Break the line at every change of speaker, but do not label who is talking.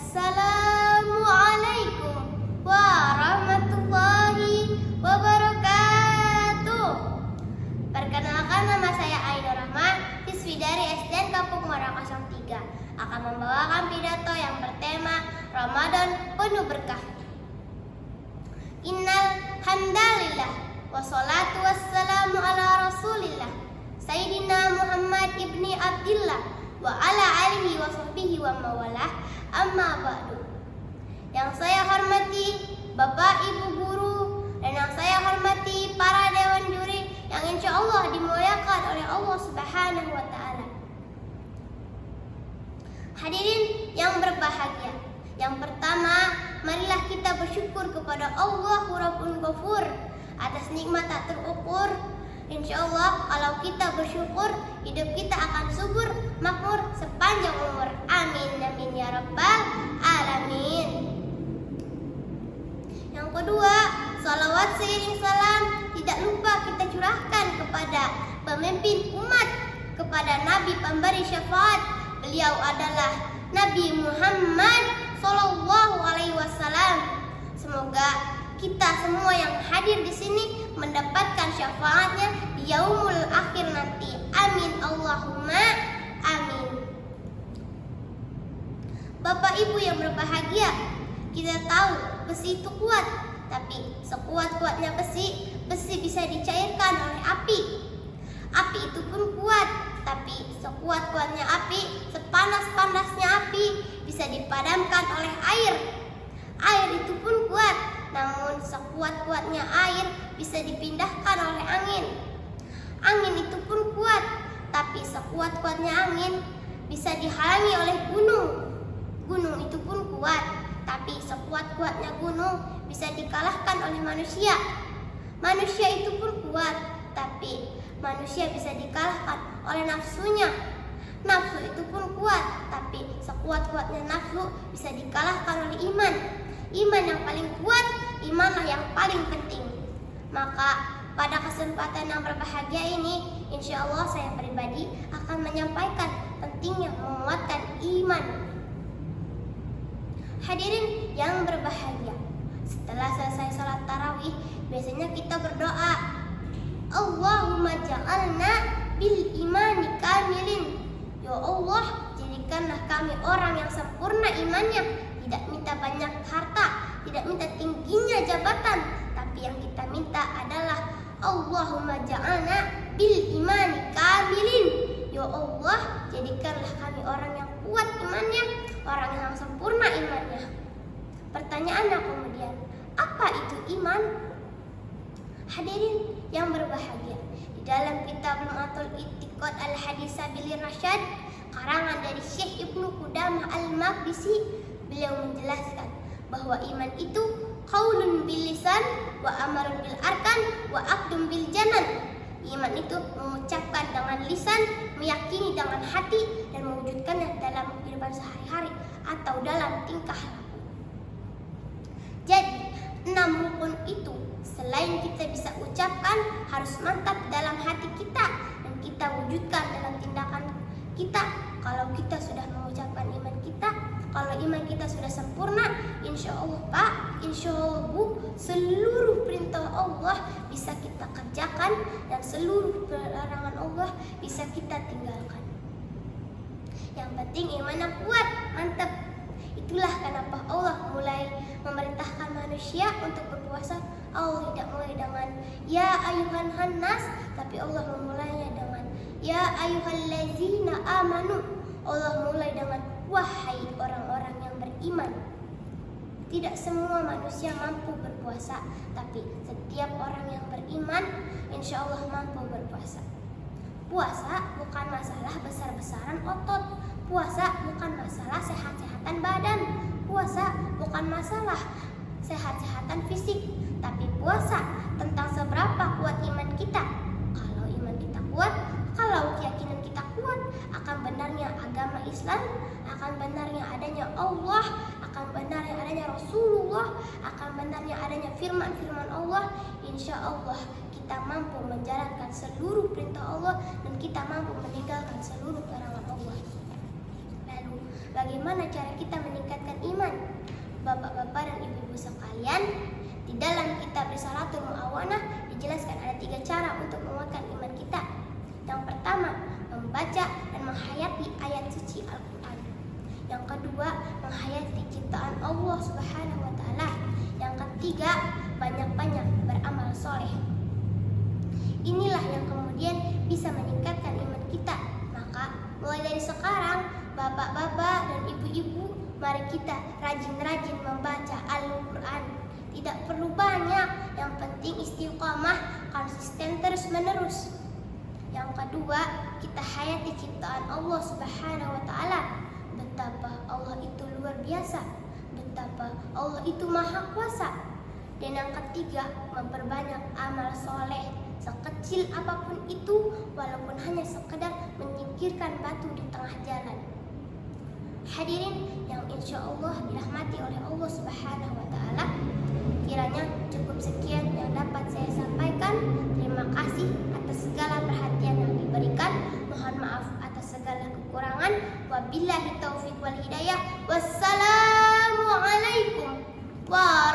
Assalamualaikum warahmatullahi wabarakatuh. Perkenalkan, nama saya Ainur Rahma, siswi dari SDN Kampung Muara 03, akan membawakan pidato yang bertema Ramadan penuh berkah. Innal hamdalillah wassalatu wassalamu ala rasulillah Sayyidina Muhammad ibni Abdillah wa ala alihi wa sahbihi wa mawalah, amma ba'du. Yang saya hormati Bapak Ibu guru, dan yang saya hormati para dewan juri yang insya Allah dimuliakan oleh Allah Subhanahu wa Ta'ala. Hadirin yang berbahagia, yang pertama, marilah kita bersyukur kepada Allah Rabbul Ghafur atas nikmat tak terukur. Insya Allah kalau kita bersyukur, hidup kita akan subur, makmur sepanjang umur. Amin, amin ya rabbal alamin. Yang kedua, salawat seiring salam tidak lupa kita curahkan kepada pemimpin umat, kepada Nabi pemberi syafaat. Beliau adalah Nabi Muhammad Sallallahu Alaihi Wasallam. Semoga kita semua yang hadir di sini mendapatkan syafaatnya di yaumul akhir nanti. Amin Allahumma amin. Bapak Ibu yang berbahagia, kita tahu besi itu kuat, tapi sekuat-kuatnya besi bisa dicairkan oleh api. Api itu pun kuat, tapi sekuat-kuatnya api, sepanas-panasnya api bisa dipadamkan oleh air. Air itu pun kuat, namun sekuat-kuatnya air bisa dipindahkan oleh angin. Angin itu pun kuat, tapi sekuat-kuatnya angin bisa dihalangi oleh gunung. Gunung itu pun kuat, tapi sekuat-kuatnya gunung bisa dikalahkan oleh manusia. Manusia itu pun kuat, tapi manusia bisa dikalahkan oleh nafsunya. Nafsu itu pun kuat, tapi sekuat-kuatnya nafsu bisa dikalahkan oleh iman. Iman yang paling kuat, imanlah yang paling penting. Maka pada kesempatan yang berbahagia ini, insya Allah saya pribadi akan menyampaikan pentingnya menguatkan iman. Hadirin yang berbahagia, setelah selesai sholat tarawih, biasanya kita berdoa, Allahumma ja'alna bil imani kamilin. Ya Allah, jadikanlah kami orang yang sempurna imannya, tidak minta banyak harta, tidak minta tingginya jabatan, tapi yang kita minta adalah Allahumma ja'alna bil imani kamilin. Ya Allah, jadikanlah kami orang yang kuat imannya, orang yang sempurna imannya. Pertanyaannya kemudian, apa itu iman? Hadirin yang berbahagia, di dalam kitab Lum'atul I'tiqad Al-Hadits Sabilir Rasyad, karangan dari Syekh Ibnu Qudamah Al-Maqdisi, beliau menjelaskan bahwa iman itu qaulun bil lisan wa amalun bil arkan wa aqdun bil janan. Iman itu mengucapkan dengan lisan, meyakini dengan hati, dan mewujudkannya dalam kehidupan sehari-hari atau dalam tingkah laku. Jadi, 6 rukun itu selain kita bisa ucapkan, harus mantap dalam hati kita dan kita wujudkan dalam tindakan kita. Kalau kita sudah mengucapkan iman kita, kalau iman kita sudah sempurna, insya Allah Pak, insya Allah Bu, seluruh perintah Allah bisa kita kerjakan dan seluruh larangan Allah bisa kita tinggalkan. Yang penting imannya kuat, mantap. Itulah kenapa Allah mulai memerintahkan manusia untuk berpuasa. Allah tidak mulai dengan ya ayuhan hannas, tapi Allah memulainya dengan ya ayyuhallazina amanu. Allah mulai dengan wahai orang-orang yang beriman. Tidak semua manusia mampu berpuasa, tapi setiap orang yang beriman insya Allah mampu berpuasa. Puasa bukan masalah besar-besaran otot. Puasa bukan masalah sehat-sehatan badan. Puasa bukan masalah sehat-sehatan fisik, tapi puasa tentang seberapa kuat iman kita. Kalau iman kita kuat, kalau keyakinan kita kuat akan benarnya agama Islam, akan benarnya adanya Allah, akan benarnya adanya Rasulullah, akan benarnya adanya firman-firman Allah, insya Allah kita mampu menjalankan seluruh perintah Allah dan kita mampu meninggalkan seluruh larangan Allah. Lalu, bagaimana cara kita meningkatkan iman? dalam kitab Risalatul Mu'awanah dijelaskan ada 3 cara untuk menguatkan iman kita. Yang pertama, membaca dan menghayati ayat suci Al-Quran. Yang kedua, menghayati ciptaan Allah Subhanahu wa Ta'ala. Yang ketiga, banyak-banyak beramal soleh. Inilah yang kemudian bisa meningkatkan iman kita. Maka mulai dari sekarang, bapak-bapak dan ibu-ibu, mari kita rajin-rajin membaca Al-Quran. Tidak perlu banyak, yang penting istiqamah, konsisten terus-menerus. Yang kedua, kita hayati ciptaan Allah Subhanahu wa Ta'ala. Betapa Allah itu luar biasa, betapa Allah itu maha kuasa. Dan yang ketiga, memperbanyak amal soleh, sekecil apapun itu, walaupun hanya sekedar menyingkirkan batu di tengah jalan. Hadirin yang insya Allah dirahmati oleh Allah Subhanahu wa Ta'ala, kiranya cukup sekian yang dapat saya sampaikan. Terima kasih atas segala perhatian yang diberikan. Mohon maaf atas segala kekurangan. Wabillahi taufiq wal hidayah. Wassalamualaikum warahmatullahi